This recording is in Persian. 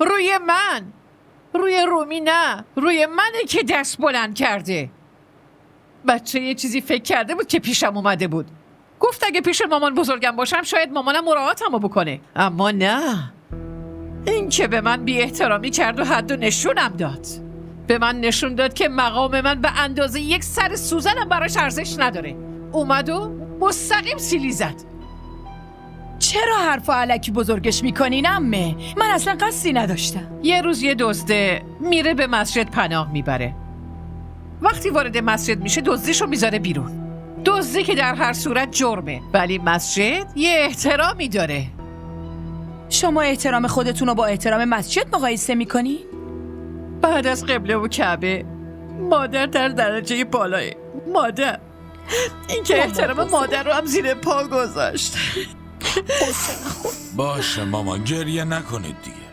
روی من، روی رومی نه، روی منه که دست بلند کرده. بچه یه چیزی فکر کرده بود که پیشم اومده بود. گفت اگه پیش مامان بزرگم باشم شاید مامانم مراعاتمو بکنه، اما نه، این که به من بی احترامی کرد و حد و نشونم داد. به من نشون داد که مقام من به اندازه یک سر سوزنم براش ارزش نداره. اومد و مستقیم سیلی زد. چرا حرف علکی بزرگش میکنین عمه؟ من اصلا قصدی نداشتم. یه روز یه دزده میره به مسجد پناه میبره. وقتی وارد مسجد میشه دزدیشو میذاره بیرون. دزدی که در هر صورت جرمه، ولی مسجد یه احترامی داره. شما احترام خودتون رو با احترام مسجد مقایسه میکنین؟ بعد از قبله و کعبه مادر در درجه بالاه. مادر این که احترام مادر رو هم زیر پا گذاشت. باشه مامان، گریه نکنید دیگه.